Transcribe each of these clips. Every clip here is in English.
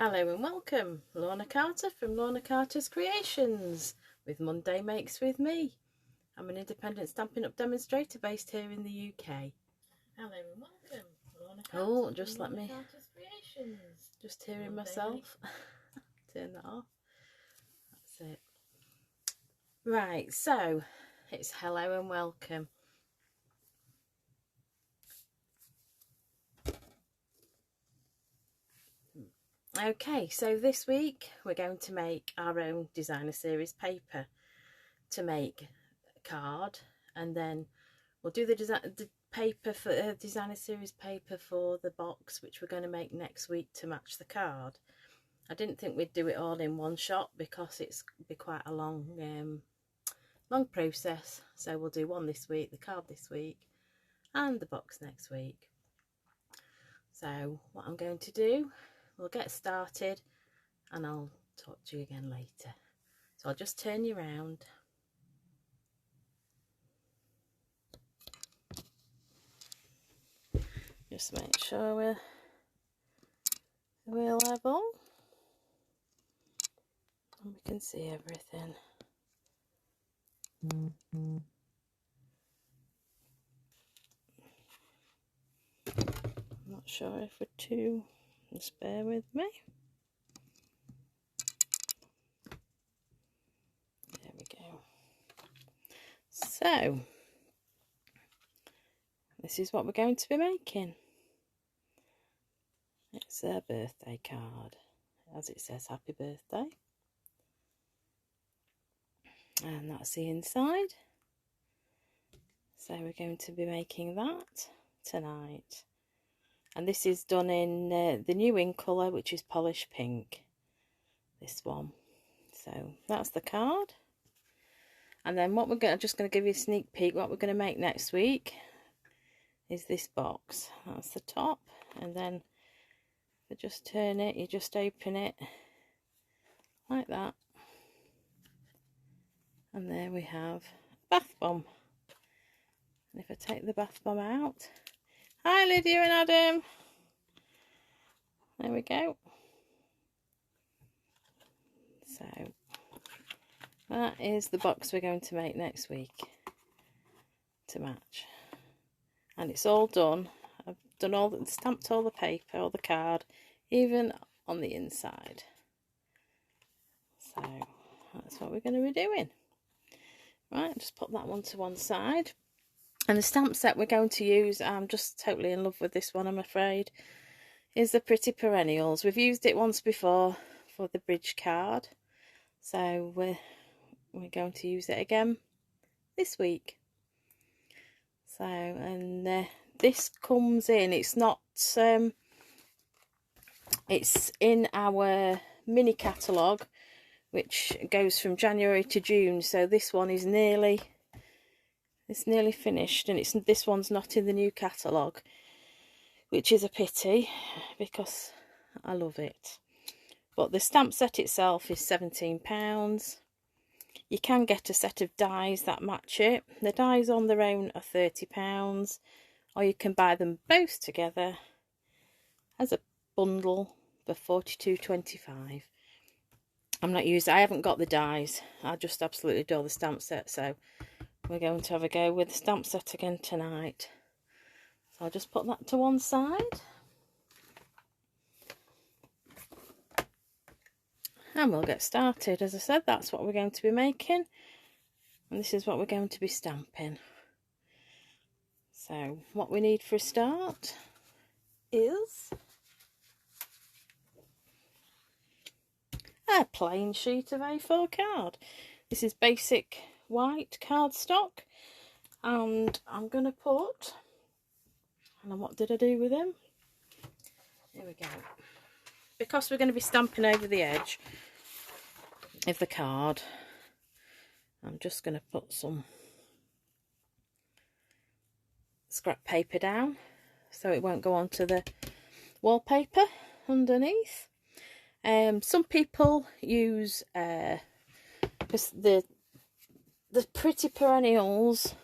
Hello and welcome, Lorna Carter from Lorna Carter's Creations with Monday Makes with me. I'm an independent Stampin' Up demonstrator based here in the UK. Hello and welcome, Lorna Carter just let me, just hearing Monday myself. Turn that off. That's it. Right, so it's hello and welcome. Okay, so this week we're going to make our own designer series paper to make a card, and then we'll do the paper for designer series paper for the box, which we're going to make next week to match the card. I didn't think we'd do it all in one shot because it's be quite a long process, so we'll do one this week, the card this week, and the box next week. So what I'm going to do, we'll get started and I'll talk to you again later. So I'll just turn you around. Just make sure we're level and we can see everything. I'm not sure if we're too, just bear with me. There we go. So this is what we're going to be making. It's a birthday card, as it says happy birthday, and that's the inside. So we're going to be making that tonight, and this is done in the new in colour, which is polished pink, this one. So that's the card, and then what we're going to, just going to give you a sneak peek, what we're going to make next week is this box. That's the top, and then you just turn it, you just open it like that, and there we have a bath bomb. And if I take the bath bomb out, hi Lydia and Adam, there we go. So that is the box we're going to make next week to match, and it's all done. I've done all the, stamped all the paper, all the card, even on the inside. So that's what we're going to be doing. Right, just put that one to one side. And the stamp set we're going to use, I'm just totally in love with this one, I'm afraid, is the Pretty Perennials. We've used it once before for the bridge card, so we're going to use it again this week. So, and this comes in, it's not, it's in our mini catalogue, which goes from January to June. So this one is nearly finished, and this one's not in the new catalogue, which is a pity because I love it. But the stamp set itself is £17. You can get a set of dies that match it. The dies on their own are £30, or you can buy them both together as a bundle for £42.25. I haven't got the dies. I just absolutely adore the stamp set, so we're going to have a go with the stamp set again tonight. So I'll just put that to one side. And we'll get started. As I said, that's what we're going to be making, and this is what we're going to be stamping. So what we need for a start is a plain sheet of A4 card. This is basic white cardstock, and I'm going to put, and what did I do with them? Here we go. Because we're going to be stamping over the edge of the card, I'm just going to put some scrap paper down so it won't go onto the wallpaper underneath. Some people use the Pretty Perennials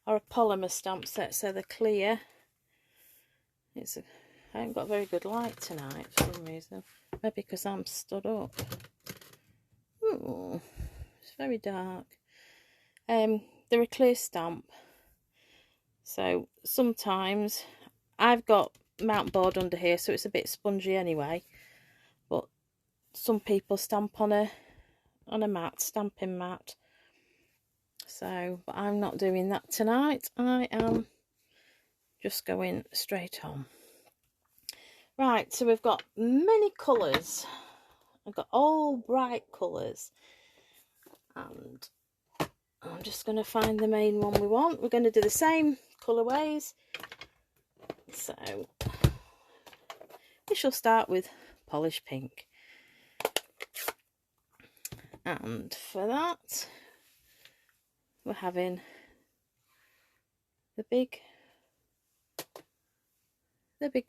are a polymer stamp set, so they're clear. I haven't got very good light tonight for some reason. Maybe because I'm stood up. Ooh, it's very dark. They're a clear stamp. So sometimes I've got mount board under here, so it's a bit spongy anyway. But some people stamp on a mat, stamping mat. So, but I'm not doing that tonight. I am just going straight on. Right, so we've got many colours. I've got all bright colours. And I'm just going to find the main one we want. We're going to do the same colourways. So, we shall start with Polished Pink. And for that, we're having the big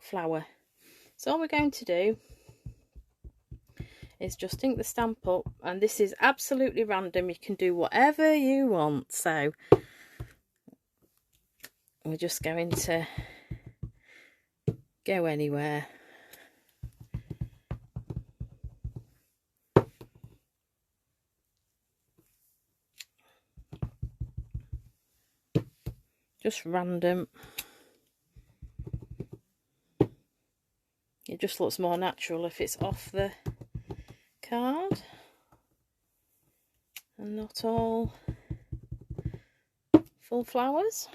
flower. So all we're going to do is just ink the stamp up, and this is absolutely random. You can do whatever you want. So we're just going to go anywhere. Just random. It just looks more natural if it's off the card and not all full flowers.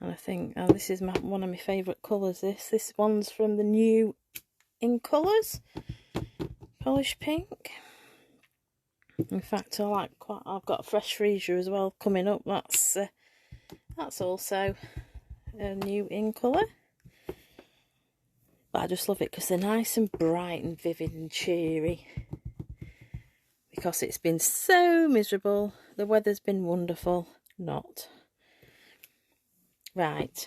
And I think, oh, this is one of my favourite colours. This one's from the new In Colours, Polished Pink. In fact, I've got a fresh Freesia as well coming up. That's also a new In Colour. But I just love it because they're nice and bright and vivid and cheery. Because it's been so miserable. The weather's been wonderful. Not. Right.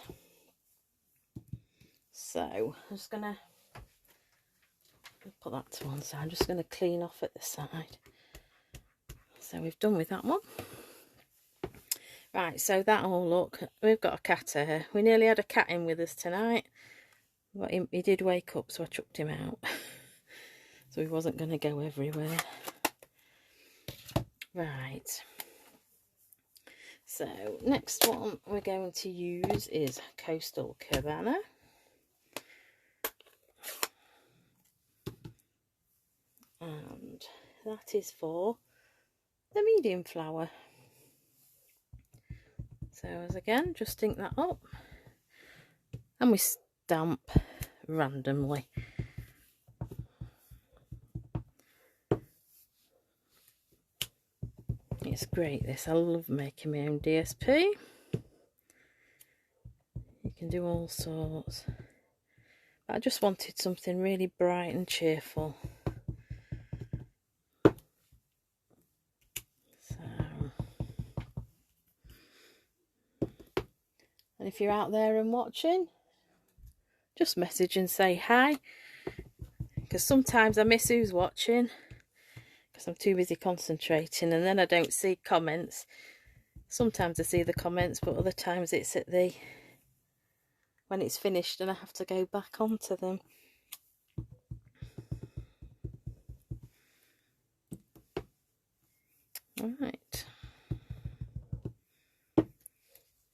So, I'm just going to put that to one side. I'm just going to clean off at the side. So, we've done with that one. Right, so that'll look. We've got a cat here. We nearly had a cat in with us tonight. But he did wake up, so I chucked him out. So he wasn't going to go everywhere. Right. So, next one we're going to use is Coastal Cabana. And that is for the medium flower. So, as again, just ink that up. And we stamp randomly. It's great, this. I love making my own DSP. You can do all sorts. But I just wanted something really bright and cheerful. So, and if you're out there and watching, just message and say hi. Because sometimes I miss who's watching. Because I'm too busy concentrating, and then I don't see comments. Sometimes I see the comments, but other times it's at when it's finished and I have to go back onto them. Right.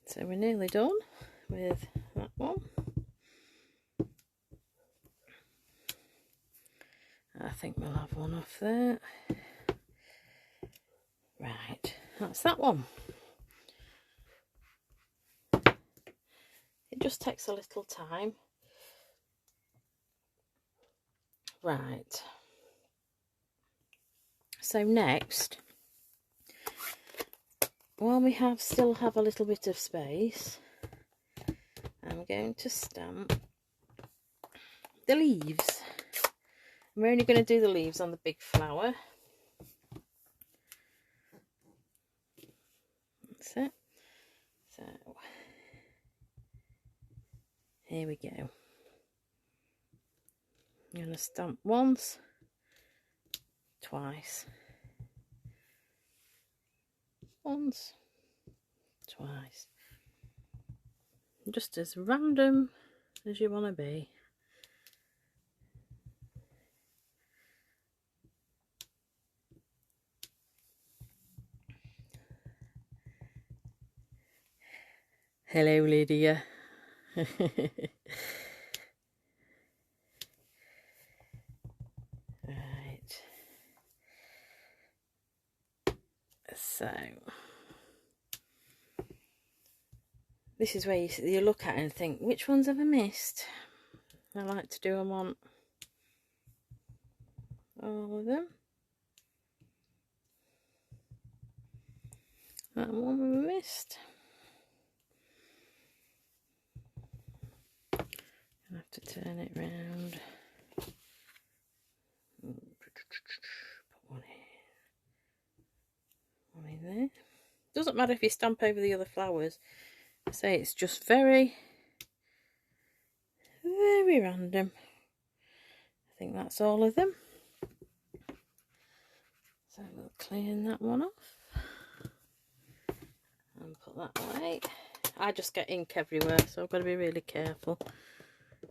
So we're nearly done with that one. I think we'll have one off there. Right, that's that one. It just takes a little time. Right. So next, while we still have a little bit of space, I'm going to stamp the leaves. We're only going to do the leaves on the big flower. That's it. So, here we go. I'm going to stamp once, twice, once, twice. just as random as you want to be. Hello, Lydia. Right. So this is where you look at it and think, which ones have I missed? I like to do them on all of them. That one we missed. I have to turn it round. Put one in there. Doesn't matter if you stamp over the other flowers. I say it's just very random. I think that's all of them. So we'll clean that one off and put that away. I just get ink everywhere, so I've got to be really careful.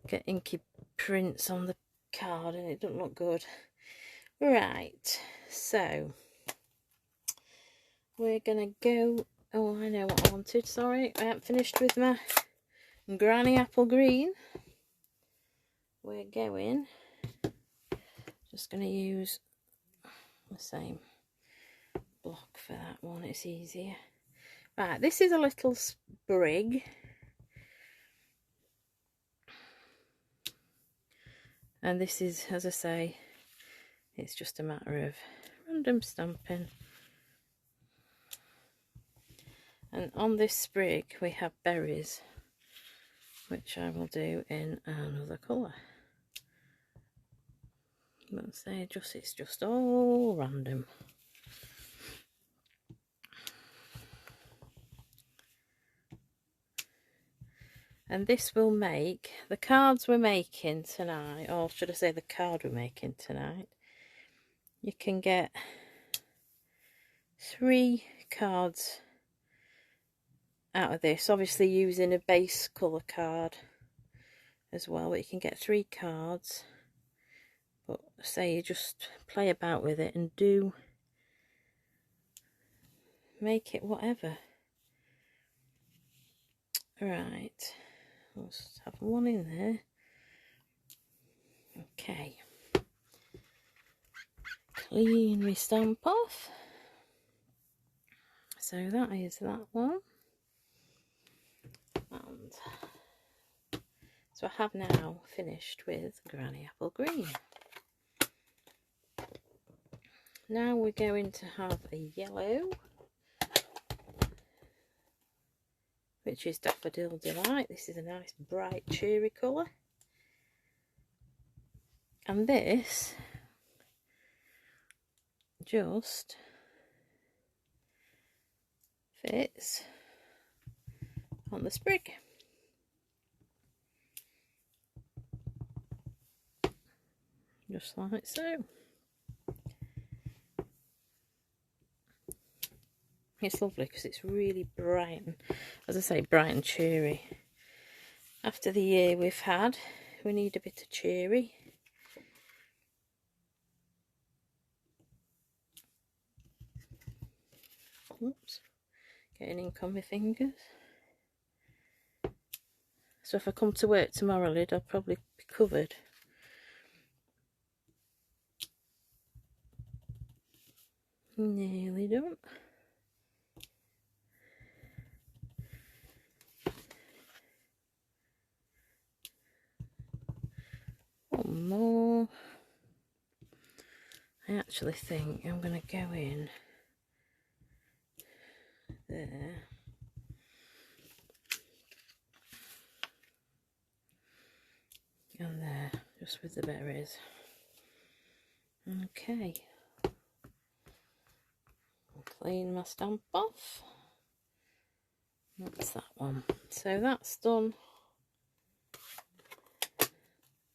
Get inky prints on the card and it doesn't look good. Right, so we're gonna go. Oh, I know what I wanted. Sorry, I haven't finished with my Granny Apple Green. We're going. Just gonna use the same block for that one. It's easier. Right, this is a little sprig. And this is, as I say, it's just a matter of random stamping. And on this sprig we have berries, which I will do in another colour. But say it's just all random. And this will make the cards we're making tonight, or should I say the card we're making tonight. You can get 3 cards out of this, obviously using a base colour card as well, but you can get 3 cards. But say you just play about with it and do make it whatever. Right, let's have one in there. Okay, clean my stamp off. So that is that one. And so I have now finished with Granny Apple Green. Now we're going to have a yellow, which is Daffodil Delight. This is a nice bright cheery colour. And this just fits on the sprig. Just like so. It's lovely because it's really bright and, as I say, bright and cheery. After the year we've had, we need a bit of cheery. Oops, getting ink on my fingers. So if I come to work tomorrow, Lyd, I'll probably be covered. Nearly done. One more. I actually think I'm going to go in there. And there, just with the berries. Okay. I'll clean my stamp off. That's that one. So that's done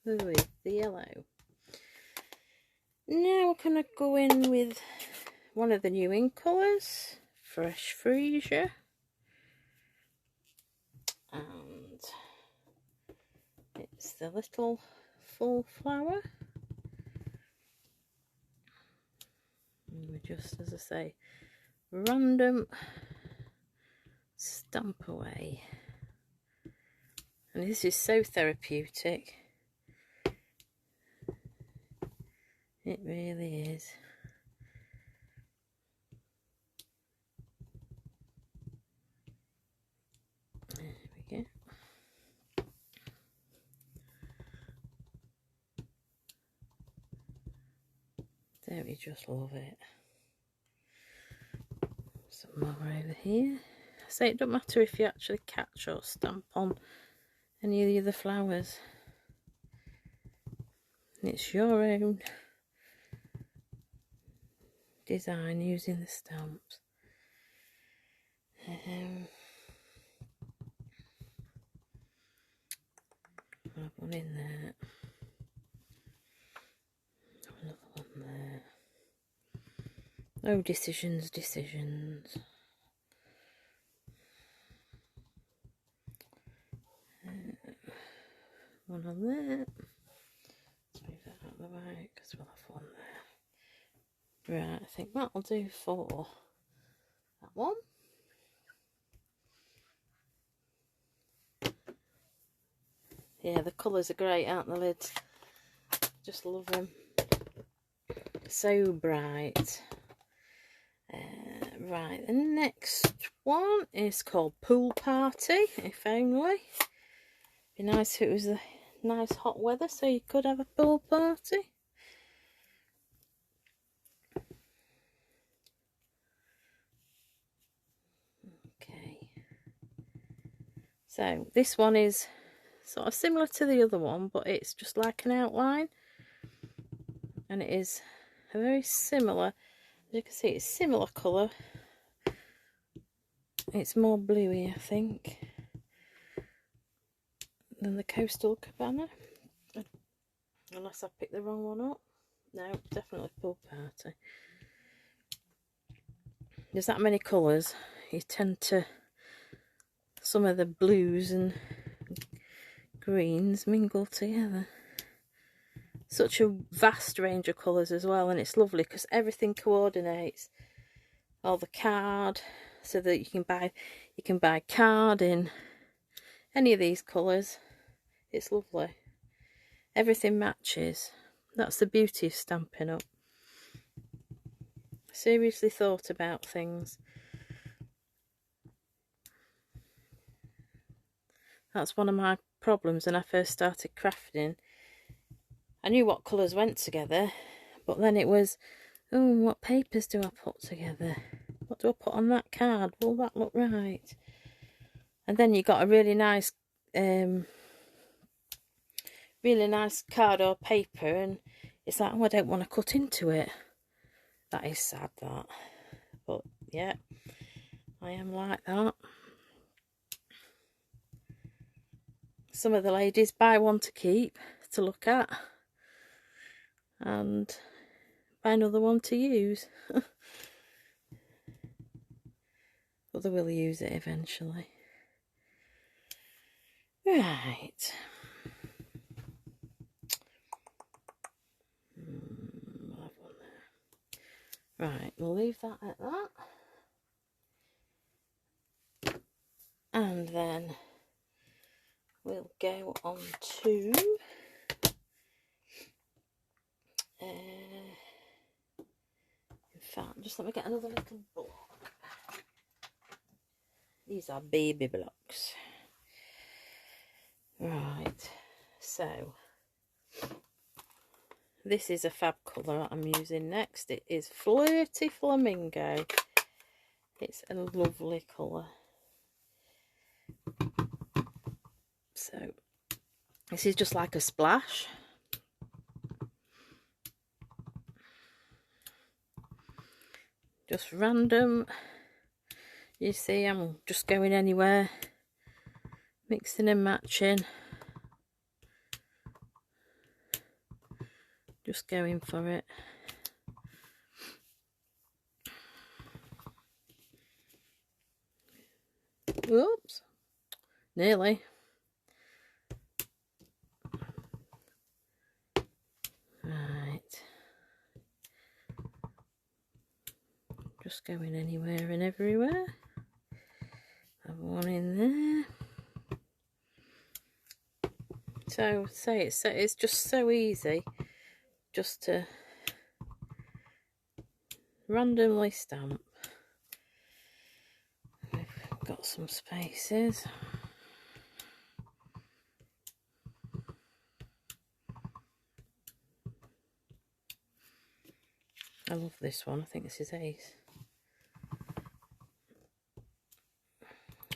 with the yellow. Now we're going to go in with one of the new ink colours, Fresh Freesia. And It's the little full flower. And we just, as I say, random stamp away. And this is so therapeutic. It really is. There we go. Don't we just love it? Some more over here. So it doesn't matter if you actually catch or stamp on any of the other flowers. It's your own design using the stamps. I'll have one in there. Another one there. Oh, decisions, decisions. One on there. Let's move that out of the way because we'll have one there. Right, I think that'll do for that one. Yeah, the colours are great, aren't the lids? Just love them. So bright. Right, the next one is called Pool Party, if only. Be nice if it was a nice hot weather so you could have a pool party. Okay. So this one is sort of similar to the other one, but it's just like an outline. And it is a very similar, as you can see, it's similar colour. It's more bluey, I think, than the Coastal Cabana. Unless I picked the wrong one up. No, definitely Pool Party. There's that many colours. You tend to, some of the blues and greens mingle together. Such a vast range of colours as well, and it's lovely because everything coordinates. All the card, so that you can buy card in any of these colours. It's lovely. Everything matches. That's the beauty of Stampin' Up. Seriously thought about things. That's one of my problems when I first started crafting. I knew what colours went together, but then it was, oh, what papers do I put together? What do I put on that card? Will that look right? And then you got a really nice card or paper, and it's like, oh, I don't want to cut into it. That is sad, that. But yeah, I am like that. Some of the ladies buy one to keep, to look at, and buy another one to use. But they will use it eventually. Right. We'll have one there. Right, we'll leave that at that. And then we'll go on to in fact, just let me get another little block. These are baby blocks. Right, so this is a fab colour I'm using next. It is Flirty Flamingo. It's a lovely colour. So this is just like a splash. Just random. You see, I'm just going anywhere, mixing and matching, just going for it. Oops, nearly. going anywhere and everywhere. Have one in there. So it's just so easy just to randomly stamp. We've got some spaces. I love this one. I think this is Ace.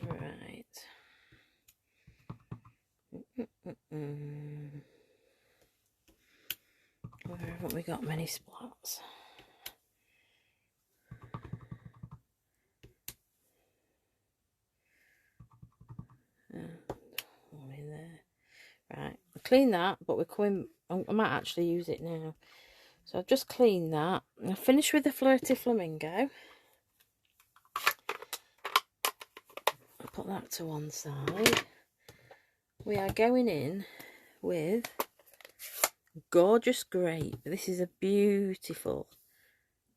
Right. Where haven't we got many splats? One in there. Right. I clean that, but we're coming. I might actually use it now. So I've just cleaned that. I'll finish with the Flirty Flamingo. I'll put that to one side. We are going in with Gorgeous Grape. This is a beautiful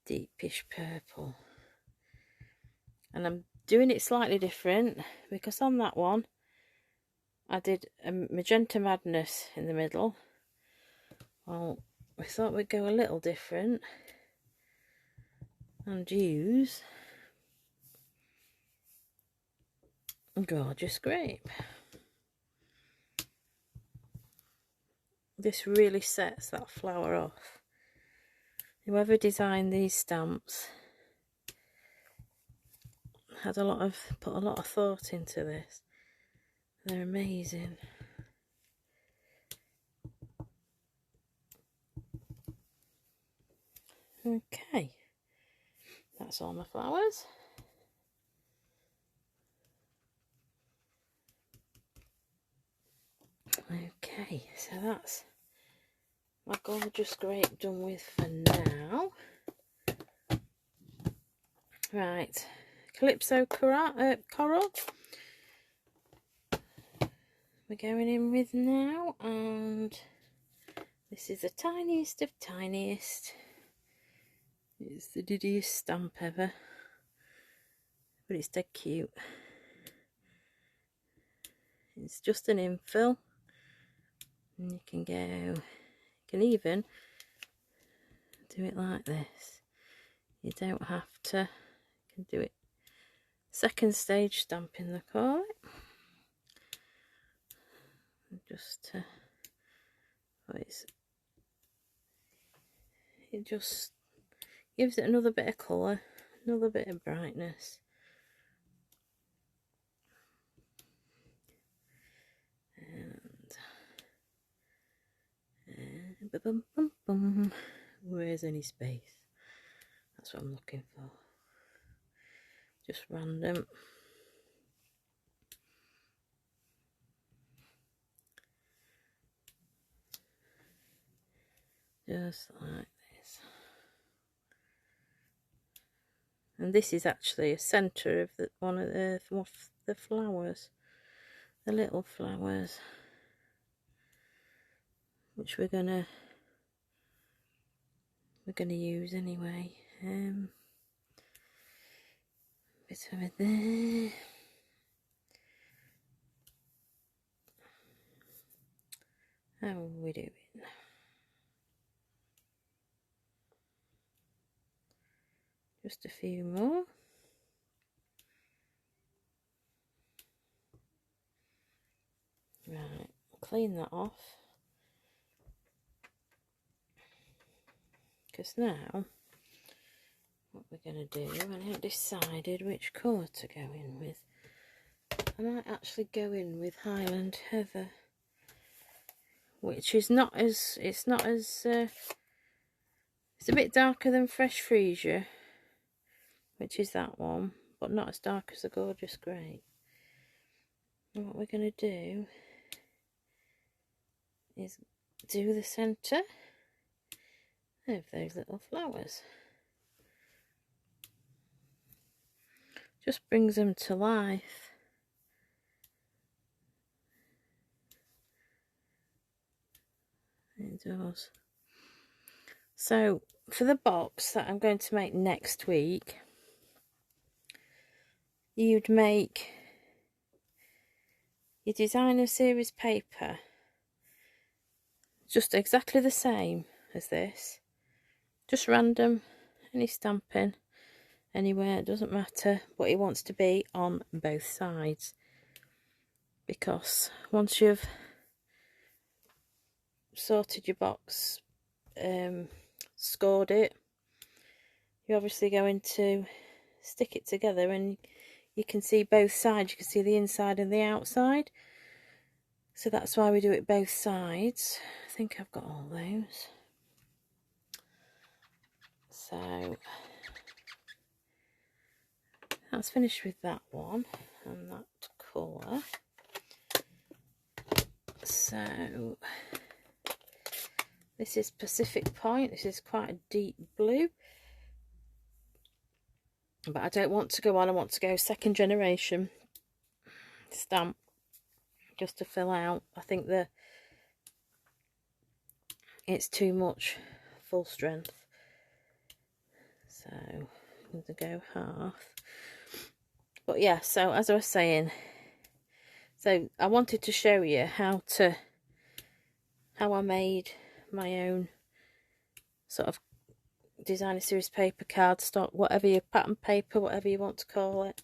deepish purple. And I'm doing it slightly different because on that one I did a Magenta Madness in the middle. Well, we thought we'd go a little different and use Gorgeous Grape. This really sets that flower off. Whoever designed these stamps had put a lot of thought into this. They're amazing. Okay, that's all my flowers. Okay, so that's my Gorgeous Grape done with for now. Right, Calypso Coral. We're going in with now, and this is the tiniest of tiniest. It's the diddiest stamp ever, but it's dead cute. It's just an infill, and you can even do it like this. You don't have to. You can do it second stage stamping, they call it. Just it just gives it another bit of colour, another bit of brightness. And where's any space? That's what I'm looking for. Just random. Just like this. And this is actually a centre of one of the flowers, the little flowers, which we're gonna use anyway. Bit of it there. How are we doing? Just a few more. Right, clean that off. Because now, what we're going to do, I haven't decided which colour to go in with. I might actually go in with Highland Heather, which is it's a bit darker than Fresh Freesia, which is that one, but not as dark as the Gorgeous Grape. And what we're going to do is do the centre of those little flowers. Just brings them to life. It does. So for the box that I'm going to make next week, you'd make your designer series paper just exactly the same as this, just random, any stamping anywhere, it doesn't matter, but it wants to be on both sides, because once you've sorted your box, scored it, you're obviously going to stick it together and you can see both sides, you can see the inside and the outside, so that's why we do it both sides. I think I've got all those. So that's finished with that one and that colour. So this is Pacific Point. This is quite a deep blue, but I don't want to go on. I want to go second generation stamp just to fill out. I think it's too much full strength, so I'm going to go half. But yeah, so as I was saying, so I wanted to show you how I made my own sort of designer series paper, cardstock, whatever your pattern paper, whatever you want to call it.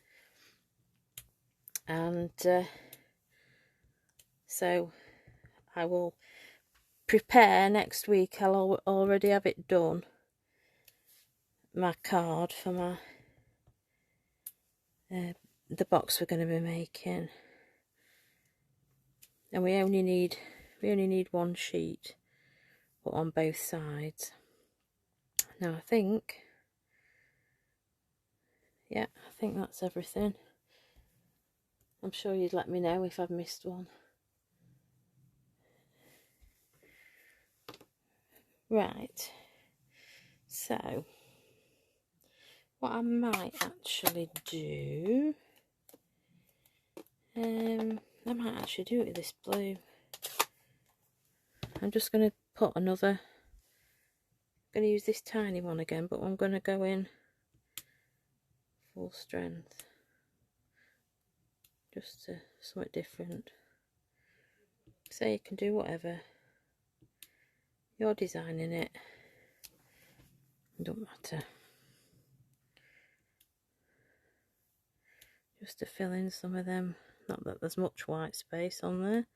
And so I will prepare next week. I'll already have it done, my card for my the box we're going to be making, and we only need one sheet, but on both sides. Now I think that's everything. I'm sure you'd let me know if I've missed one. Right, so what I might actually do, I might actually do it with this blue. I'm just going to put another, I'm going to use this tiny one again, but I'm going to go in full strength, just to something different. So you can do whatever you're designing it, it don't matter, just to fill in some of them, not that there's much white space on there.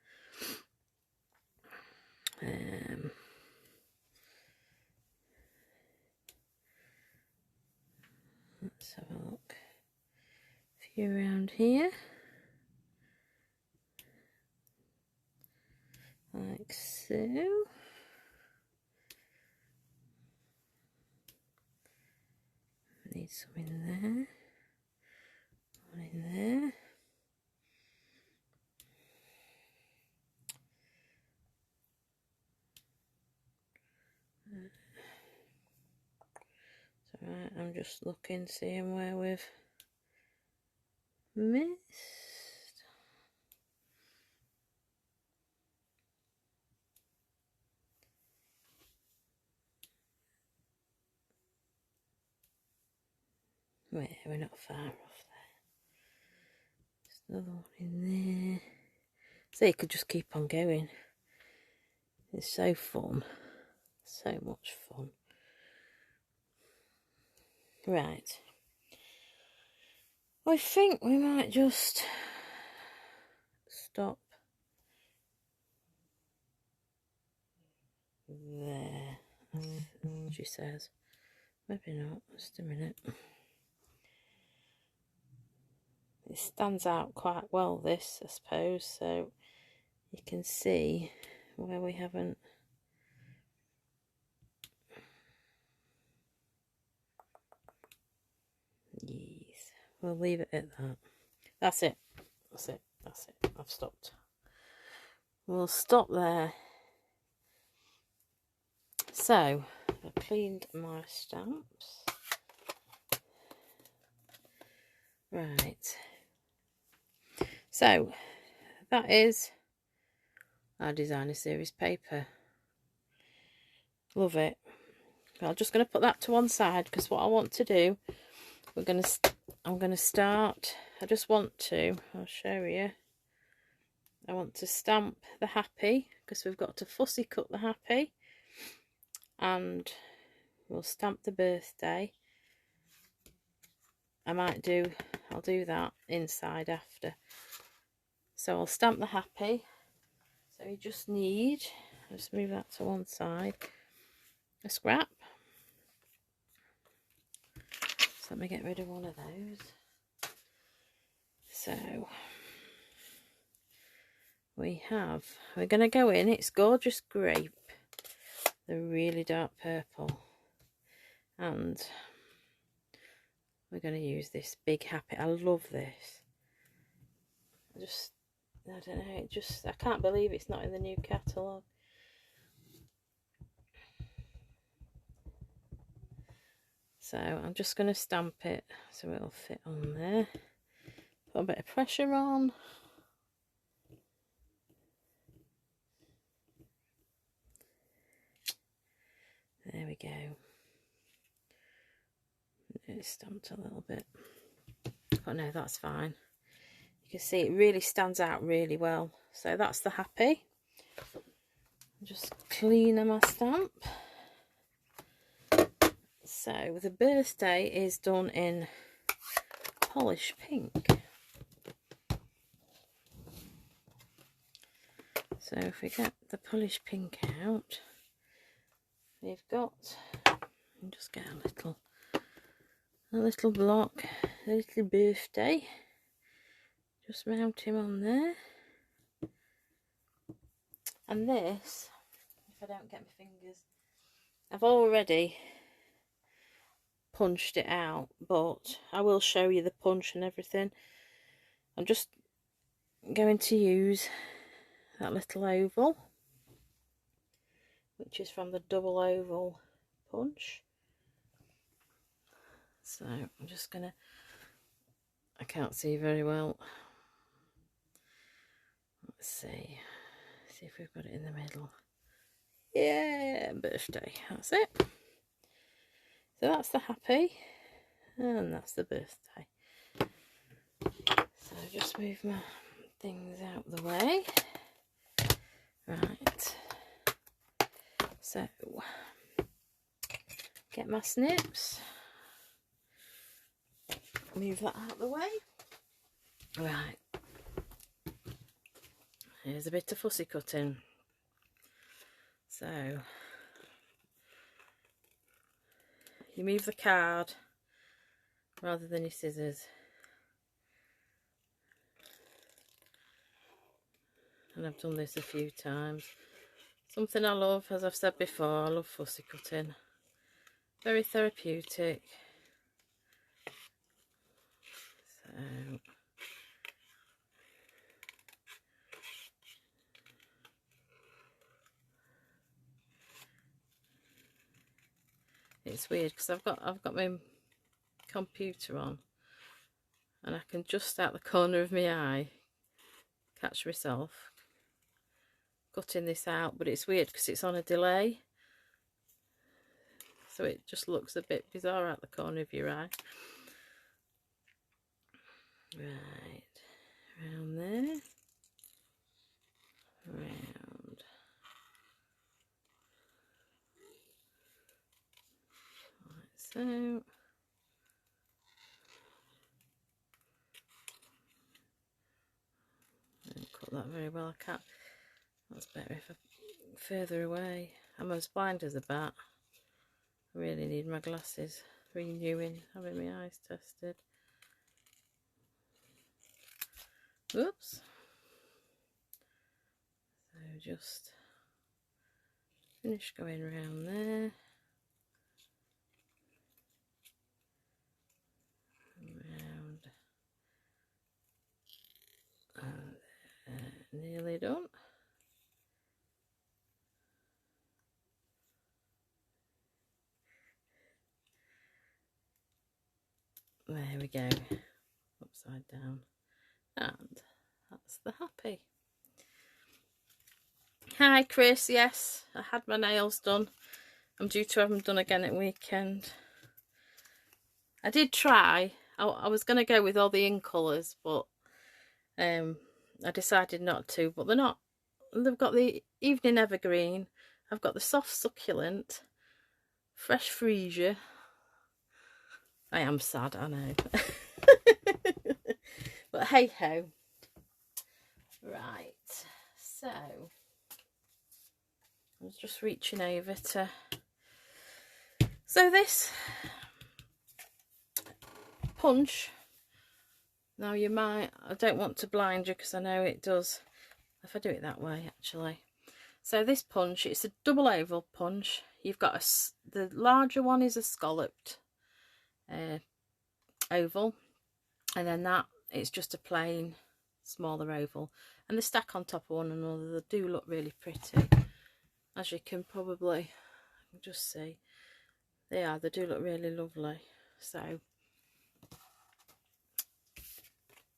Let's have a look, a few around here, like so. Need some in there, one in there. It's alright, I'm just looking, seeing where we've missed. Wait, we're not far off there. There's another one in there. So you could just keep on going. It's so fun. So much fun. Right. I think we might just stop there, she says. Maybe not, just a minute. It stands out quite well, this, I suppose, so you can see where we haven't. Yes, we'll leave it at that. That's it. That's it. That's it. I've stopped. We'll stop there. So, I've cleaned my stamps. Right. So, that is our designer series paper. Love it. I'm just going to put that to one side, because what I want to do, I'm going to start I just want to, I'll show you, I want to stamp the happy, because we've got to fussy cut the happy, and we'll stamp the birthday. I'll do that inside after. So I'll stamp the happy. So you just need, just move that to one side, a scrap. So let me get rid of one of those. So we're going to go in, it's Gorgeous Grape, the really dark purple, and we're going to use this big happy. I love this. I don't know, I can't believe it's not in the new catalogue. So I'm just going to stamp it so it'll fit on there. Put a bit of pressure on. There we go. It's stamped a little bit. Oh no, that's fine. You can see it really stands out really well. So that's the happy. Just cleaner my stamp. So the birthday is done in Polish Pink. So if we get the Polish Pink out, we've got, just get a little block, a little birthday. Just mount him on there. And this, if I don't get my fingers, I've already punched it out, but I will show you the punch and everything. I'm just going to use that little oval, which is from the double oval punch. So I'm just gonna, I can't see very well. Let's see if we've got it in the middle. Yeah, birthday, that's it. So that's the happy, and that's the birthday. So just move my things out of the way. Right. So get my snips. Move that out of the way. Right. Here's a bit of fussy cutting. So you move the card rather than your scissors. And I've done this a few times. Something I love, as I've said before, I love fussy cutting. Very therapeutic. So it's weird because I've got my computer on, and I can just out the corner of my eye catch myself cutting this out, but it's weird because it's on a delay, so it just looks a bit bizarre out the corner of your eye. Right, around there, round, like so. I didn't cut that very well, I can't, that's better if I'm further away. I'm as blind as a bat. I really need my glasses renewing, having my eyes tested. Oops. So just finish going around there. Around. And nearly done. There we go. Upside down. And that's the happy. Hi Chris, yes, I had my nails done. I'm due to have them done again at weekend. I did try, I was going to go with all the in colours, but I decided not to. But they're not. They've got the Evening Evergreen. I've got the Soft Succulent, Fresh Freesia. I am sad, I know. But hey ho. Right, so I was just reaching over to... So this punch, now you might... I don't want to blind you because I know it does, if I do it that way actually. So this punch, it's a double oval punch. You've got the larger one is a scalloped oval, and then that it's just a plain smaller oval, and they stack on top of one another. They do look really pretty, as you can probably just see. They do look really lovely. So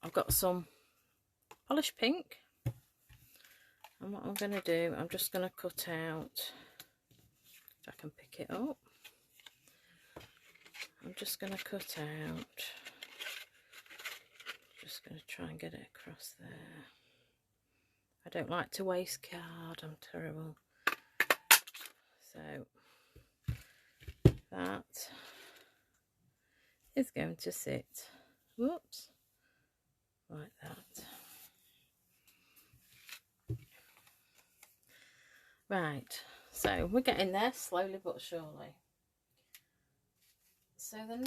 I've got some polished pink, and what I'm going to do, I'm just going to cut out, if I can pick it up, I'm just going to cut out, just going to try and get it across there. I don't like to waste card, I'm terrible. So that is going to sit, whoops, like that. Right, so we're getting there slowly but surely. So the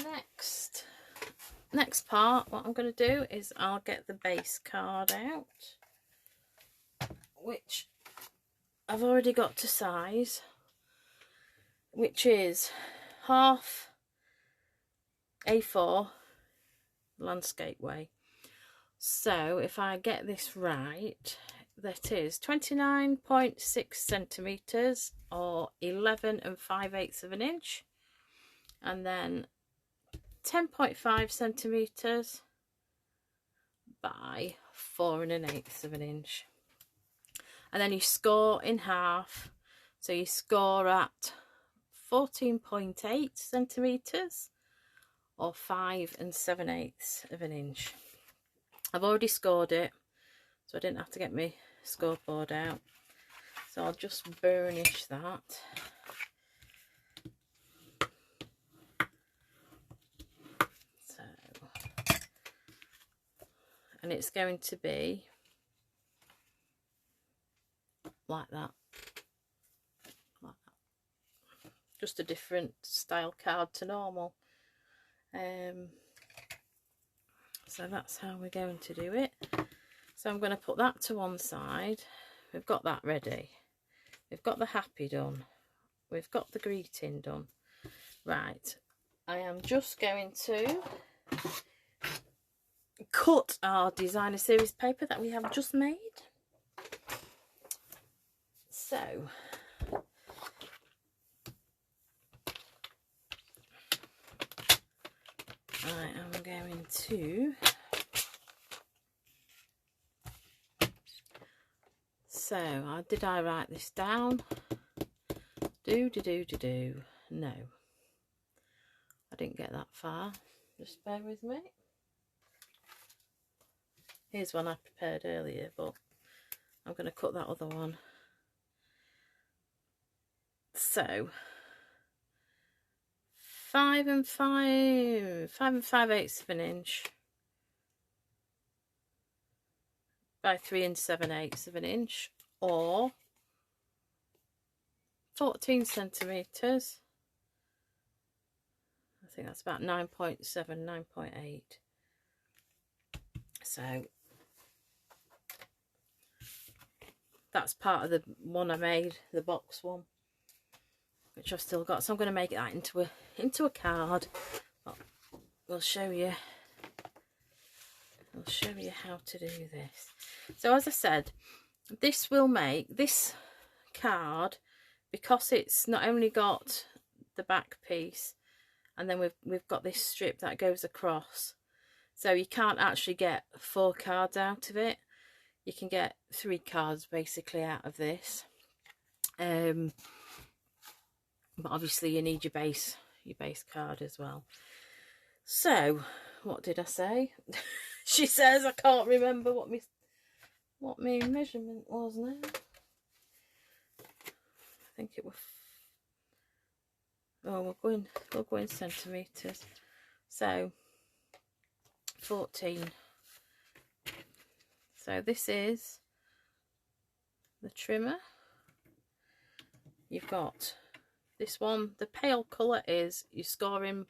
next part, what I'm going to do is I'll get the base card out, which I've already got to size, which is half A4 landscape way. So if I get this right, that is 29.6 centimetres or 11 5/8 of an inch, and then 10.5 centimetres by 4 1/8 of an inch. And then you score in half, so you score at 14.8 centimetres or 5 7/8 of an inch. I've already scored it, so I didn't have to get my scoreboard out. So I'll just burnish that. So, and it's going to be like that. Like that. Just a different style card to normal. So that's how we're going to do it. So I'm going to put that to one side. We've got that ready. We've got the happy done. We've got the greeting done. Right, I am just going to cut our designer series paper that we have just made. So I am going to, so did I write this down? No, I didn't get that far, just bear with me. Here's one I prepared earlier, but I'm going to cut that other one. So 5 5/8 of an inch by 3 7/8 of an inch, or 14 centimetres. I think that's about 9.7, 9.8. So that's part of the one I made, the box one, which I've still got. So I'm going to make that into a card. But we'll show you. I'll show you how to do this. So as I said, this will make this card, because it's not only got the back piece, and then we've got this strip that goes across. So you can't actually get 4 cards out of it. You can get 3 cards basically out of this. But obviously you need your base card as well. So what did I say? She says I can't remember what my measurement was now. I think it was, oh, we'll go in centimetres. So 14. So this is the trimmer. You've got this one. The pale colour is your scoring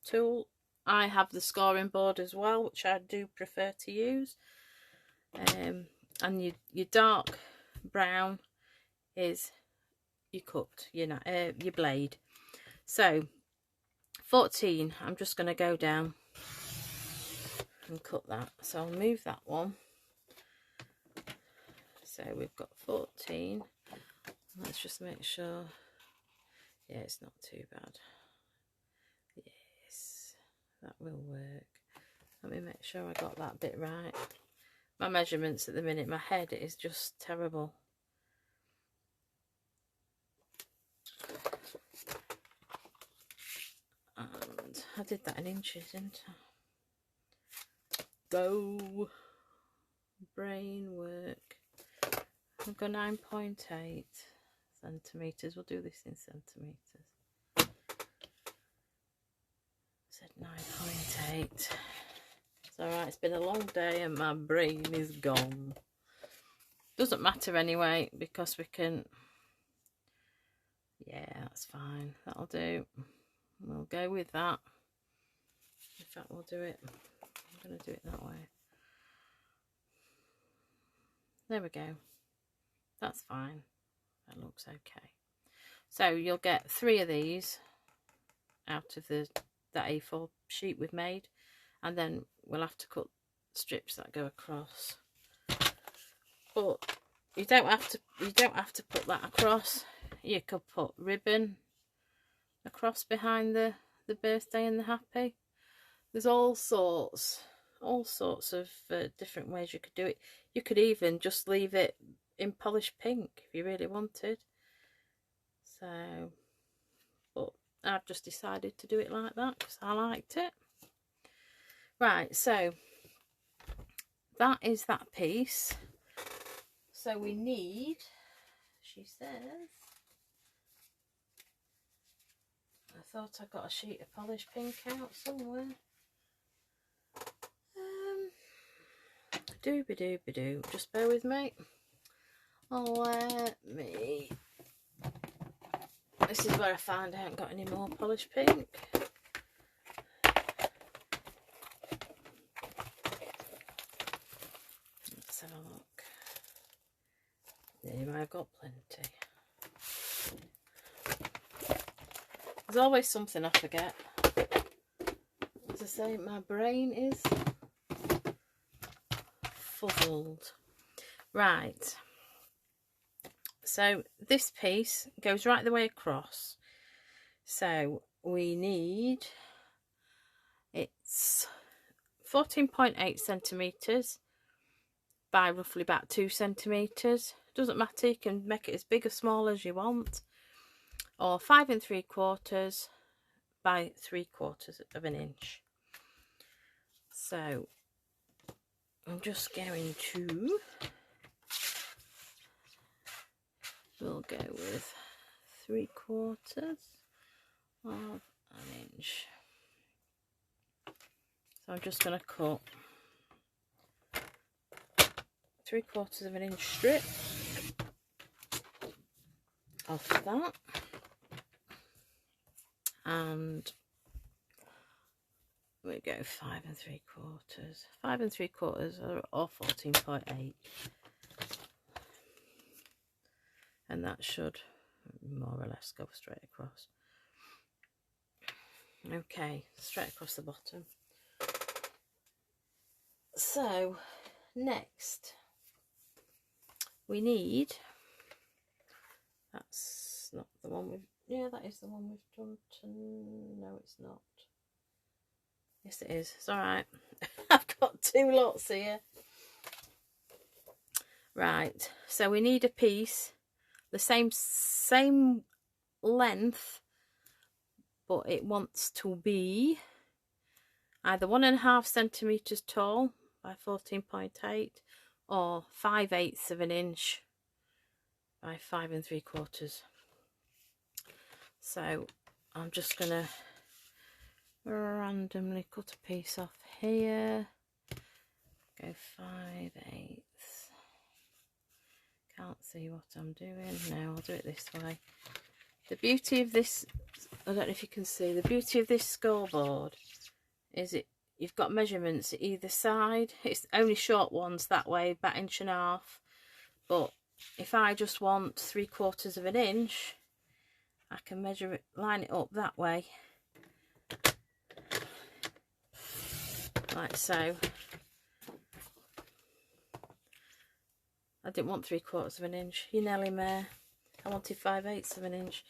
tool. I have the scoring board as well, which I do prefer to use. And your dark brown is your cut, your blade. So 14, I'm just going to go down and cut that. So I'll move that one. So we've got 14. Let's just make sure. Yeah, it's not too bad. Yes, that will work. Let me make sure I got that bit right. My measurements at the minute, my head is just terrible. And I did that in inches, didn't I? Go. Brain work. I've got 9.8 centimetres. We'll do this in centimetres. I said 9.8. It's alright, it's been a long day and my brain is gone. Doesn't matter anyway, because we can... Yeah, that's fine. That'll do. We'll go with that. In fact, we'll do it. I'm going to do it that way. There we go. That's fine. That looks okay. So you'll get 3 of these out of that A4 sheet we've made, and then we'll have to cut strips that go across. But you don't have to put that across. You could put ribbon across behind the birthday and the happy. There's all sorts of different ways you could do it. You could even just leave it in polished pink if you really wanted. So, but I've just decided to do it like that because I liked it. Right, so that is that piece. So we need, she says, I thought I got a sheet of polished pink out somewhere. Dooby-dooby-doo. Just bear with me. Let me... This is where I found I haven't got any more polished pink. Let's have a look. Anyway, I've got plenty. There's always something I forget. As I say, my brain is fuzzled. Right. So this piece goes right the way across. So we need, it's 14.8 centimetres by roughly about 2 centimetres. Doesn't matter, you can make it as big or small as you want. Or 5 3/4 by 3/4 of an inch. So I'm just going to, we'll go with 3/4 of an inch. So I'm just going to cut 3/4 of an inch strip off that, and we go 5 3/4. 5 3/4 or 14.8, and that should more or less go straight across. Okay, straight across the bottom. So next we need, that's not the one we've, yeah, that is the one we've done to, no it's not. Yes it is, it's alright. I've got 2 lots here. Right, so we need a piece the same length, but it wants to be either 1.5 centimetres tall by 14.8 or 5/8 of an inch by 5 3/4. So I'm just gonna randomly cut a piece off here, go 5/8. Can't see what I'm doing. No, I'll do it this way. The beauty of this, I don't know if you can see, the beauty of this scoreboard is you've got measurements either side. It's only short ones that way, about 1.5 inches. But if I just want 3/4 of an inch, I can measure it, line it up that way, like so. I didn't want 3/4 of an inch. You Nelly mare. I wanted 5/8 of an inch.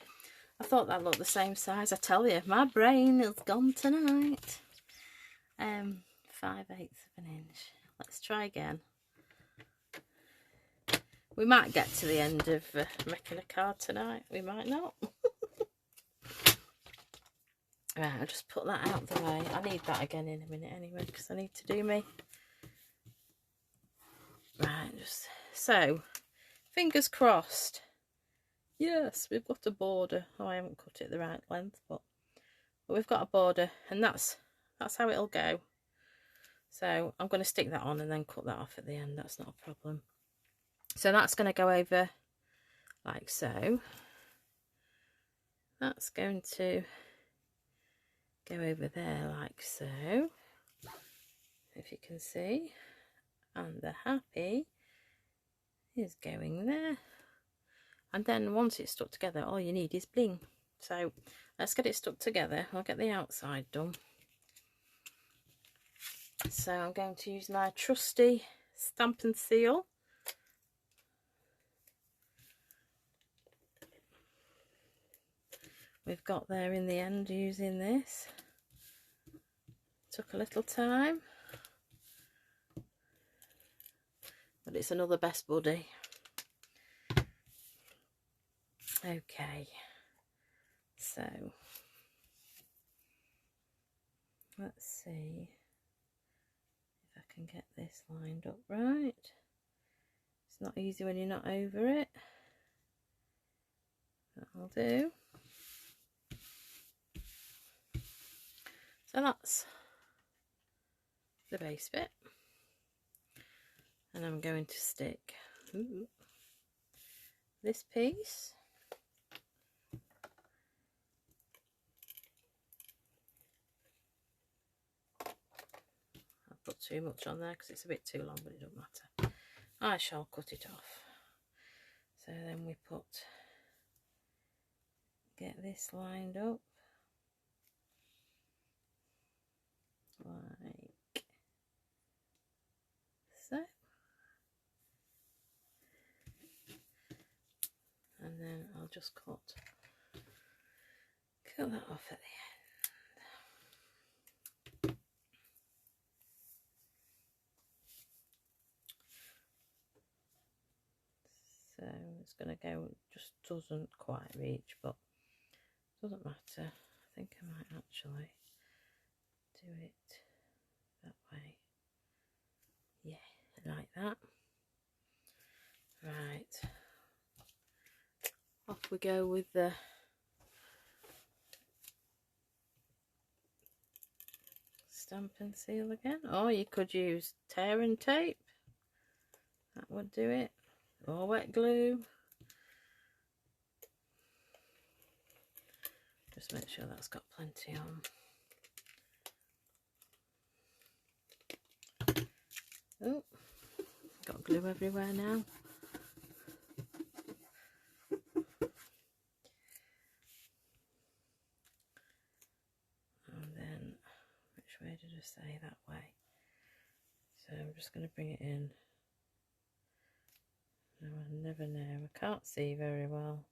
I thought that looked the same size. I tell you, my brain is gone tonight. 5/8 of an inch. Let's try again. We might get to the end of making a card tonight. We might not. Right, I'll just put that out the way. I need that again in a minute anyway, because I need to do me. Right, just so, fingers crossed. Yes, we've got a border. Oh, I haven't cut it the right length, but we've got a border, and that's how it'll go. So I'm going to stick that on and then cut that off at the end. That's not a problem. So that's going to go over like so. That's going to go over there like so, if you can see. And the happy is going there. And then once it's stuck together, all you need is bling. So let's get it stuck together. I'll get the outside done. So I'm going to use my trusty Stampin' Seal. We've got there in the end using this. Took a little time, but it's another best buddy. Okay, so let's see if I can get this lined up right. It's not easy when you're not over it. That'll do. So that's the base bit, and I'm going to stick this piece I've put too much on there because it's a bit too long, but it doesn't matter. I shall cut it off. So then we get this lined up like so, and then I'll just cut that off at the end. So it's going to go, just doesn't quite reach, but doesn't matter. I think I might actually do it that way. Yeah, like that. Right, off we go with the Stampin' Seal again. Or you could use tear and tape, that would do it, or wet glue. Just make sure that's got plenty on. Oh, got glue everywhere now. And then, which way did I say? That way. So I'm just going to bring it in. No, I never know. I can't see very well.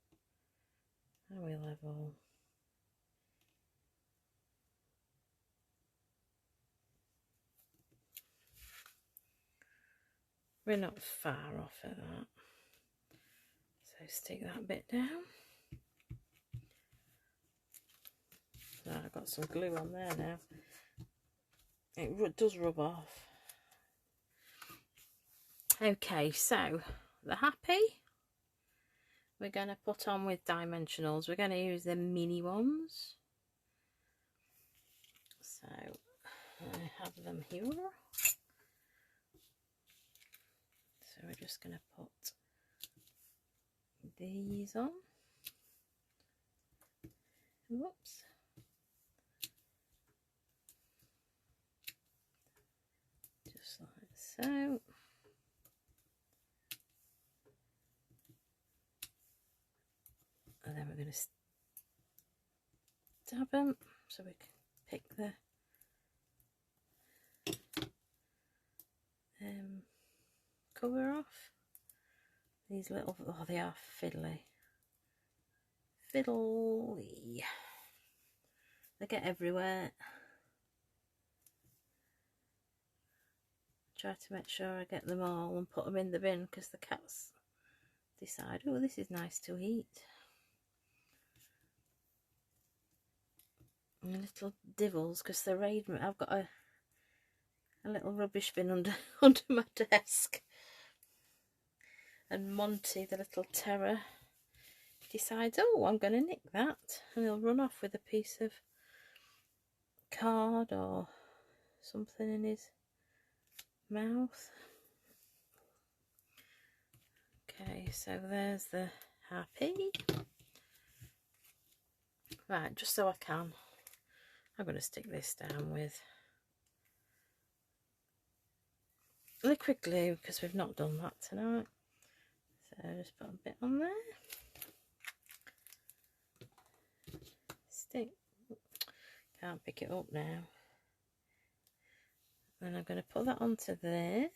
Are we level? We're not far off at that. So stick that bit down. So I've got some glue on there now. It does rub off. Okay, so the happy we're going to put on with dimensionals. We're going to use the mini ones. So I have them here. So we're just going to put these on. Whoops. Just like so. And then we're going to stab them so we can pick the cover off. These little, oh, they are fiddly. Fiddly. They get everywhere. Try to make sure I get them all and put them in the bin because the cats decide, oh, this is nice to eat. And little divils, because they're raiding. I've got a little rubbish bin under my desk. And Monty, the little terror, decides, oh, I'm going to nick that. And he'll run off with a piece of card or something in his mouth. Okay, so there's the happy. Right, just so I can, I'm going to stick this down with liquid glue because we've not done that tonight. So just put a bit on there. Stick. Can't pick it up now. And I'm going to put that onto there.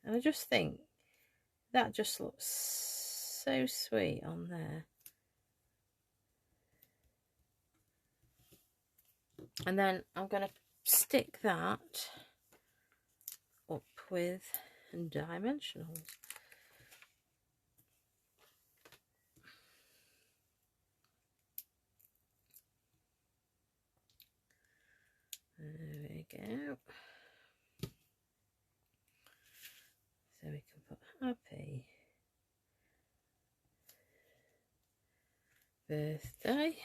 And I just think that just looks so sweet on there. And then I'm going to stick that up with dimensionals. There we go. So we can put happy birthday.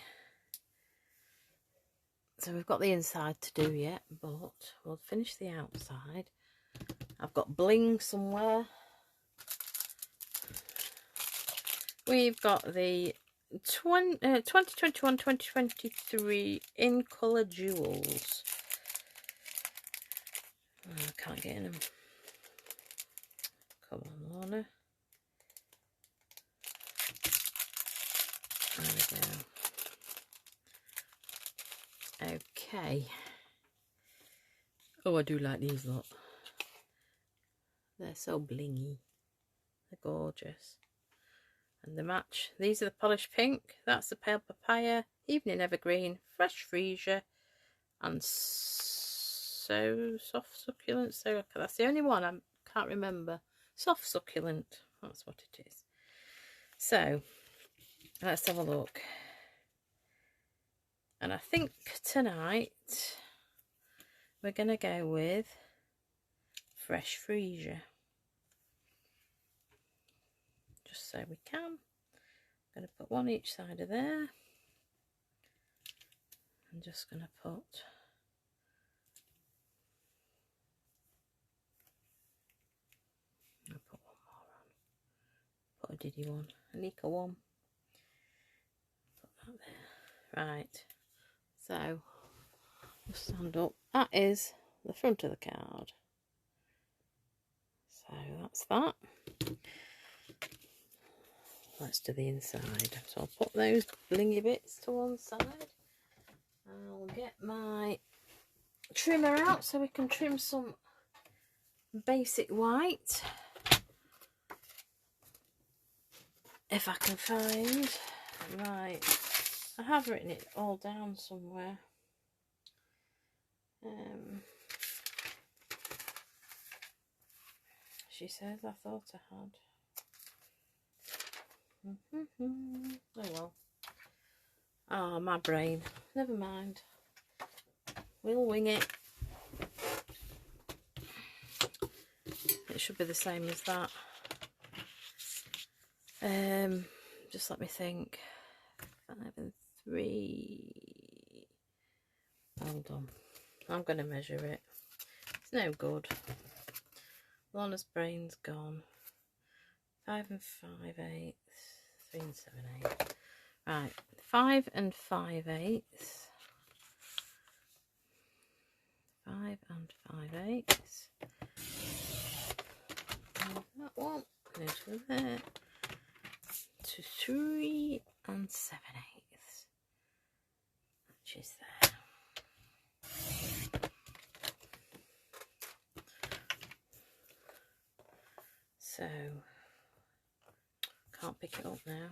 So we've got the inside to do yet, but we'll finish the outside. I've got bling somewhere. We've got the 2021-2023 in colour jewels. Oh, I can't get in them. Come on, Lorna. There we go. Okay. Oh, I do like these lot. They're so blingy. They're gorgeous. And the match. These are the polished pink. That's the pale papaya. Evening evergreen. Fresh freesia. And so soft succulent. So that's the only one I can't remember. Soft succulent. That's what it is. So let's have a look. And I think tonight we're going to go with fresh freesia. Just so we can. I'm going to put one each side of there. I'm just going to put one more on. Put a diddy one, a Nika one. Put that there. Right. So, just stand up. That is the front of the card. So that's that. Let's do the inside. So I'll put those blingy bits to one side. I'll get my trimmer out so we can trim some basic white. If I can find. Right. I have written it all down somewhere. She says I thought I had. Oh well. Oh, my brain. Never mind. We'll wing it. It should be the same as that. Just let me think. 5 and 3. Hold on. I'm going to measure it. It's no good. Lorna's brain's gone. 5 and 5/8. 3 and 7/8. Right. 5 and 5/8. 5 and 5/8. That one goes to there. To 3 and 7/8, which is there. So can't pick it up now.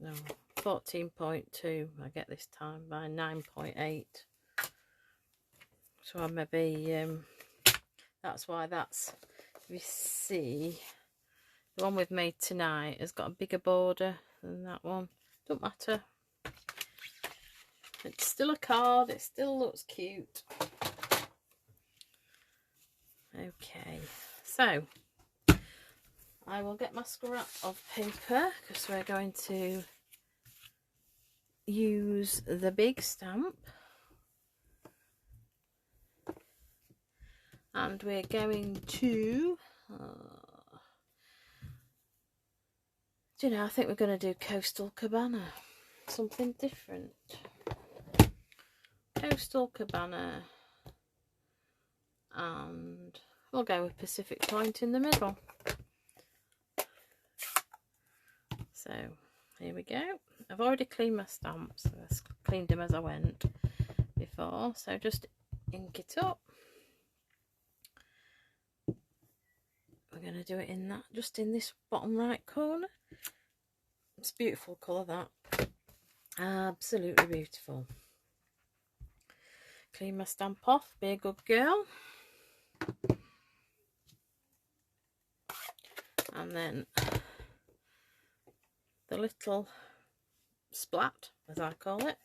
No, 14.2 I get this time by 9.8. So I maybe that's why that's, if you see, the one we've made tonight has got a bigger border than that one. Don't matter. It's still a card. It still looks cute. Okay, so I will get my scrap of paper because we're going to use the big stamp. And we're going to, do you know, I think we're going to do Coastal Cabana. Something different. Coastal Cabana. And we'll go with Pacific Point in the middle. So, here we go. I've already cleaned my stamps. I cleaned them as I went before. So, just ink it up. We're going to do it in that, just in this bottom right corner. It's a beautiful colour, that. Absolutely beautiful. Clean my stamp off, be a good girl. And then the little splat, as I call it,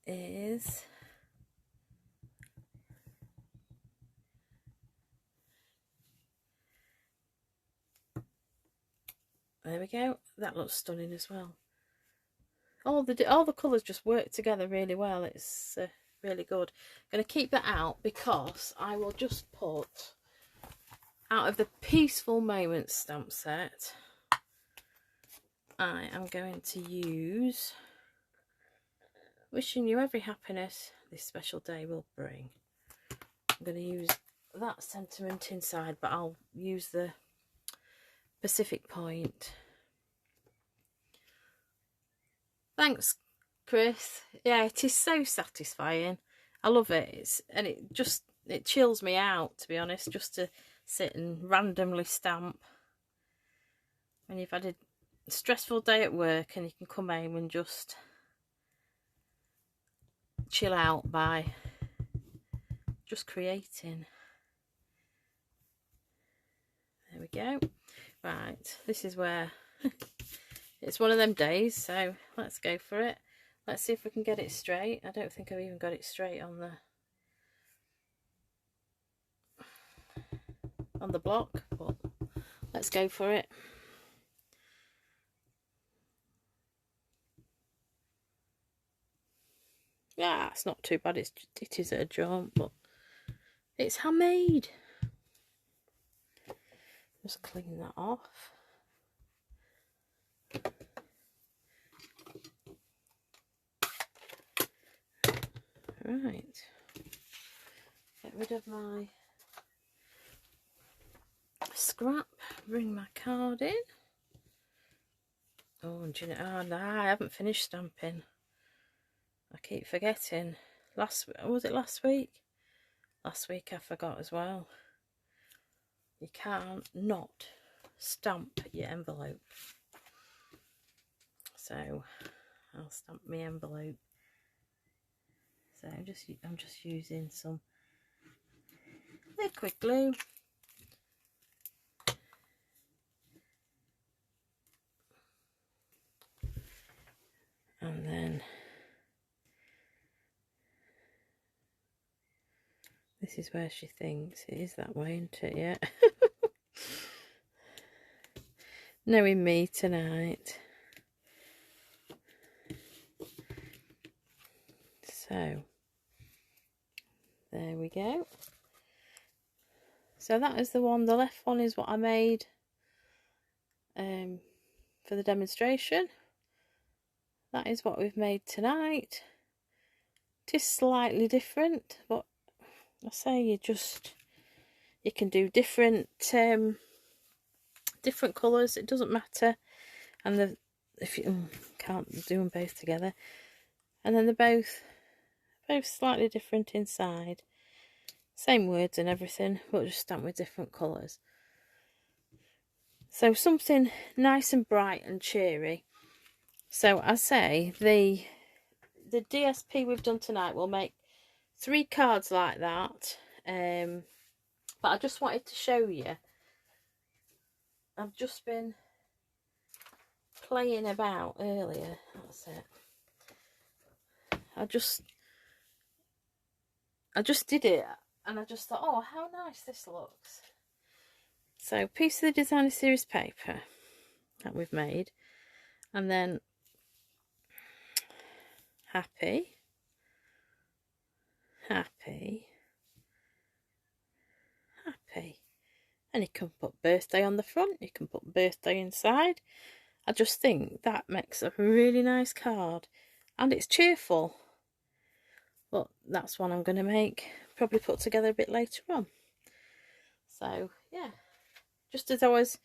is there we go. That looks stunning as well. All the colours just work together really well. It's really good. I'm going to keep that out because I will just put, out of the Peaceful Moments stamp set, I am going to use Wishing You Every Happiness This Special Day Will Bring. I'm going to use that sentiment inside, but I'll use the Pacific Point. Thanks, Chris. Yeah, it is so satisfying. I love it. It chills me out, to be honest, just to sit and randomly stamp. When you've had a stressful day at work and you can come home and just chill out by just creating. There we go. Right, this is where it's one of them days, so let's go for it. Let's see if we can get it straight. I don't think I've even got it straight on the block, but let's go for it. Yeah, it's not too bad. It is a jump, but it's handmade. Just clean that off. Right. Get rid of my scrap. Bring my card in. Oh, and oh no, I haven't finished stamping. I keep forgetting. Was it last week? Last week I forgot as well. You can't not stamp your envelope. So I'll stamp my envelope. So I'm just using some liquid glue. And then this is where she thinks it is that way, isn't it? Yeah. Knowing me tonight. So there we go. So that is the one. The left one is what I made for the demonstration. That is what we've made tonight. It is slightly different, but I say you can do different different colours. It doesn't matter. And if you can't do them both together, and then they're both slightly different inside. Same words and everything, but just stamped with different colours. So something nice and bright and cheery. So I say the DSP we've done tonight will make 3 cards like that. But I just wanted to show you. I've just been playing about earlier. That's it. I just did it, and I just thought, oh, how nice this looks. So, piece of the designer series paper that we've made, and then happy, happy, happy. And you can put birthday on the front, you can put birthday inside. I just think that makes a really nice card, and it's cheerful. But that's one I'm going to make, probably put together a bit later on. So yeah, just as I was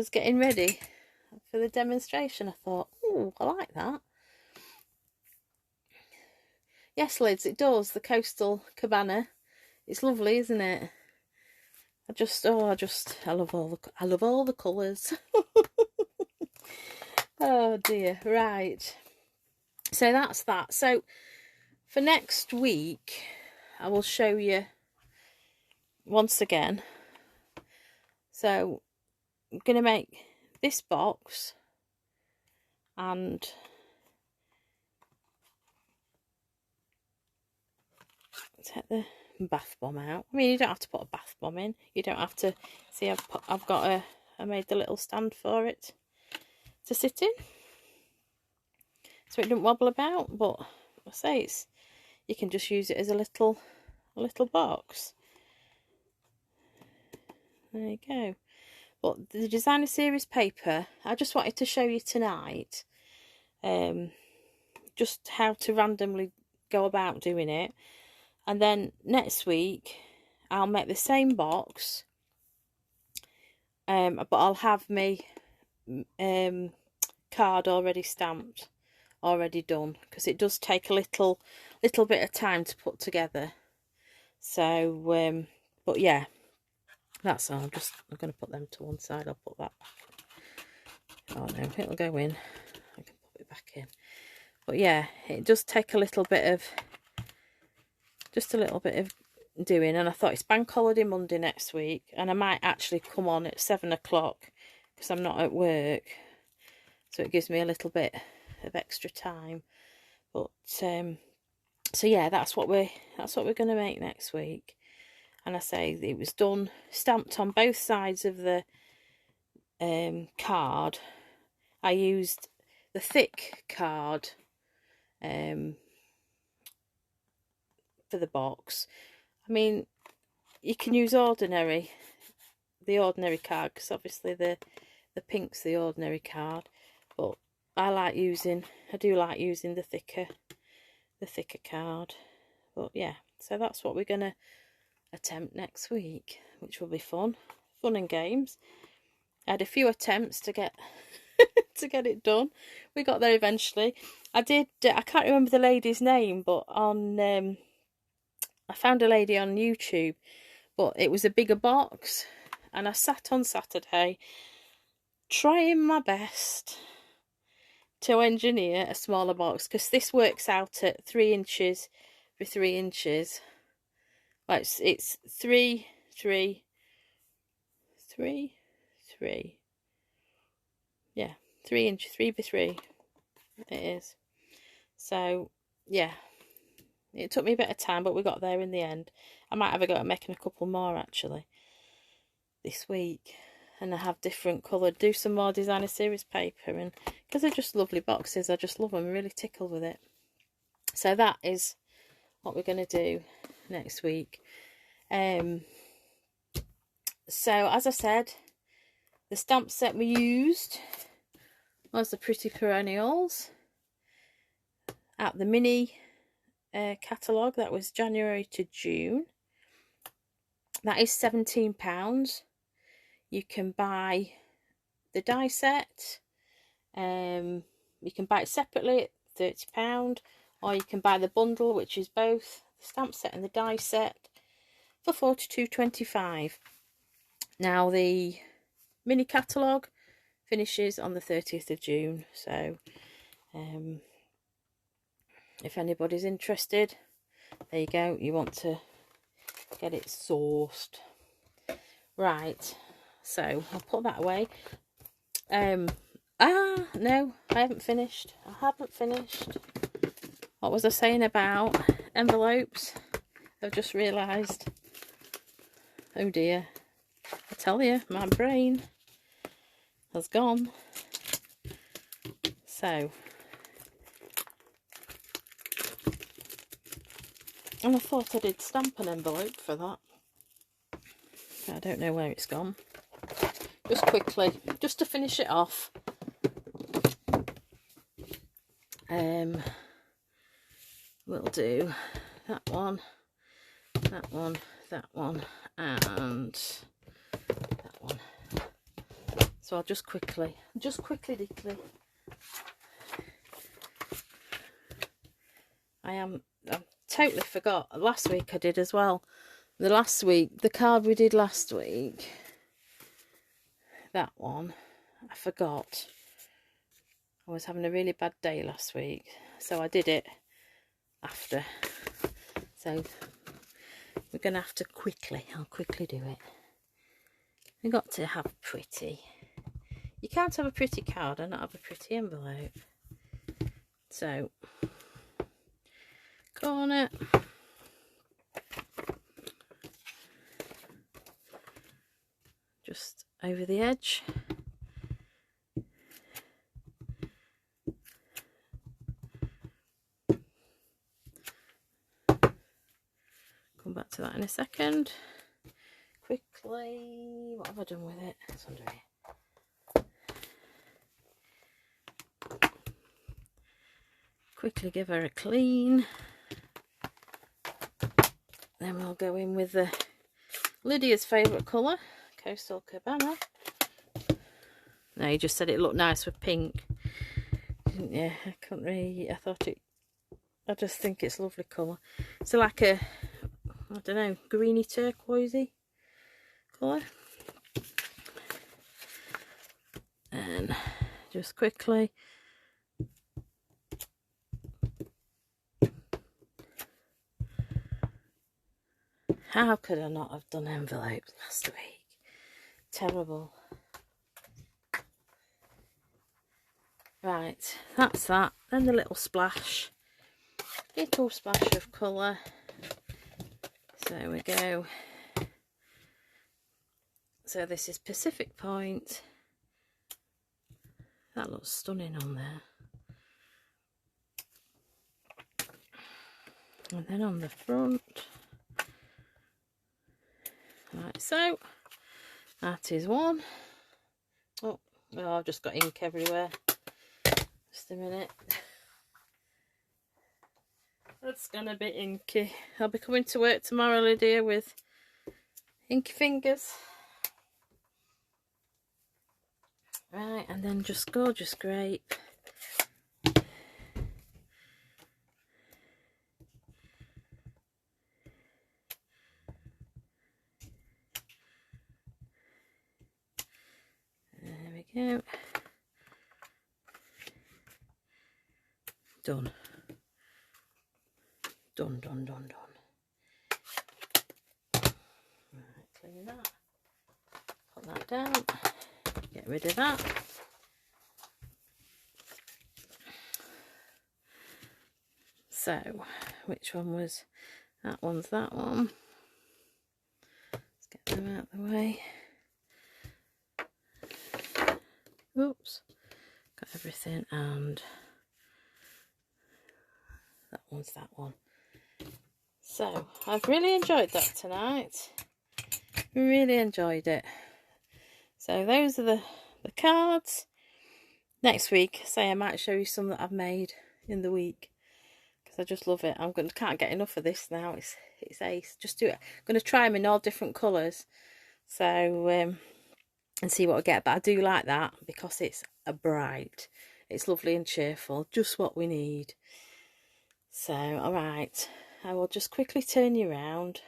getting ready for the demonstration, I thought, oh, I like that. Yes, lids, it does. The coastal cabana. It's lovely, isn't it? I love all the colours. Oh dear. Right. So that's that. So for next week, I will show you once again. So I'm going to make this box and take the bath bomb out. I mean, you don't have to put a bath bomb in. You don't have to. See, I made the little stand for it to sit in, so it doesn't wobble about. But I say you can just use it as a little box. There you go. But the designer series paper, I just wanted to show you tonight, just how to randomly go about doing it. And then next week, I'll make the same box, but I'll have my card already stamped, already done, because it does take a little bit of time to put together. So, but yeah, that's all. I'm going to put them to one side. I'll put that back. Oh no, it'll go in. I can put it back in. But yeah, it does take a little bit of. Just a little bit of doing, and I thought it's Bank Holiday Monday next week, and I might actually come on at 7 o'clock because I'm not at work, so it gives me a little bit of extra time. But so yeah, that's what we're going to make next week. And I say it was done, stamped on both sides of the card. I used the thick card for the box. I mean, you can use the ordinary card, because obviously the pink's the ordinary card, but I do like using the thicker card. But yeah, so that's what we're gonna attempt next week, which will be fun and games. I had a few attempts to get it done. We got there eventually. I can't remember the lady's name, but I found a lady on YouTube, but it was a bigger box, and I sat on Saturday trying my best to engineer a smaller box, because this works out at 3 inches by 3 inches. Like it's 3, 3, 3, 3. Yeah, 3 inches, 3 by 3 it is. So yeah, it took me a bit of time, but we got there in the end. I might have a go at making a couple more actually this week, and I have different coloured, do some more designer series paper, and because they're just lovely boxes, I just love them. I'm really tickled with it. So that is what we're going to do next week. So as I said, the stamp set we used was the Pretty Perennials at the mini catalogue. That was January to June. That is £17. You can buy the die set. You can buy it separately at £30, or you can buy the bundle, which is both the stamp set and the die set, for £42.25. Now the mini catalogue finishes on the 30th of June, so if anybody's interested, there you go. You want to get it sourced. Right, so I'll put that away. No, I haven't finished. What was I saying about envelopes? I've just realised. Oh dear. I tell you, my brain has gone. So, and I thought I did stamp an envelope for that. I don't know where it's gone. Just quickly, just to finish it off. We'll do that one, that one, that one, and that one. So I'll just quickly dickly. I totally forgot. Last week I did as well. The card we did last week, that one, I forgot. I was having a really bad day last week, so I did it after. So we're going to have to I'll quickly do it. We've got to have pretty. You can't have a pretty card and not have a pretty envelope. So, corner. Just over the edge. Come back to that in a second. Quickly, what have I done with it? It's under here. Quickly give her a clean. Then we'll go in with the Lydia's favourite colour, Coastal Cabana. No, you just said it looked nice with pink, didn't you? I couldn't really, I just think it's a lovely colour. It's like a, I don't know, greeny turquoisey colour. And just quickly, how could I not have done envelopes last week? Terrible. Right, that's that. Then the little splash of colour. So there we go. So this is Pacific Point. That looks stunning on there. And then on the front, like so. That is one. Oh, I've just got ink everywhere. Just a minute. That's gonna be inky. I'll be coming to work tomorrow, Lydia, with inky fingers. Right, and then just gorgeous grape. There we go. Done. Done. Right, clean that. Put that down. Get rid of that. So, which one was, that one's that one. Let's get them out of the way. Oops, got everything, and that one's that one. So, I've really enjoyed that tonight. Really enjoyed it. So, those are the cards. Next week, say I might show you some that I've made in the week. Because I just love it. Can't get enough of this now. It's ace. Just do it. I'm going to try them in all different colours. So, and see what I get. But I do like that because it's a bright. It's lovely and cheerful. Just what we need. So, alright. I will just quickly turn you around.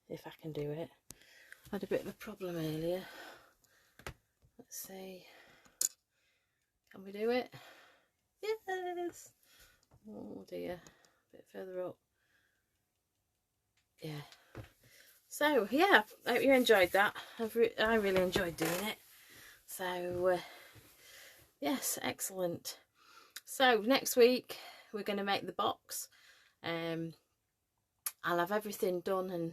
If I can do it. I had a bit of a problem earlier. Let's see. Can we do it? Yes! Oh dear. A bit further up. Yeah. So, yeah. I hope you enjoyed that. I really enjoyed doing it. So, yes, excellent. So next week we're going to make the box. I'll have everything done, and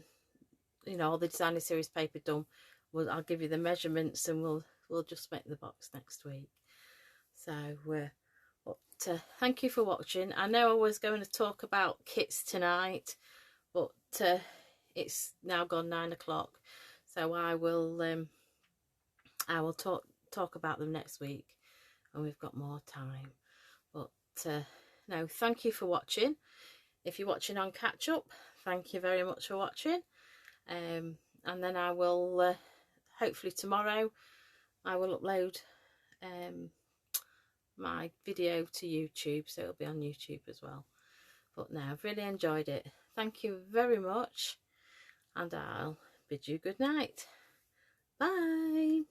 you know, all the designer series paper done. I'll give you the measurements, and we'll just make the box next week. So thank you for watching. I know I was going to talk about kits tonight, but it's now gone 9 o'clock, so I will talk about them next week when we've got more time. But no, thank you for watching. If you're watching on catch up, thank you very much for watching. And then I will hopefully tomorrow I will upload my video to YouTube, so it'll be on YouTube as well. But no, I've really enjoyed it. Thank you very much, and I'll bid you good night. Bye.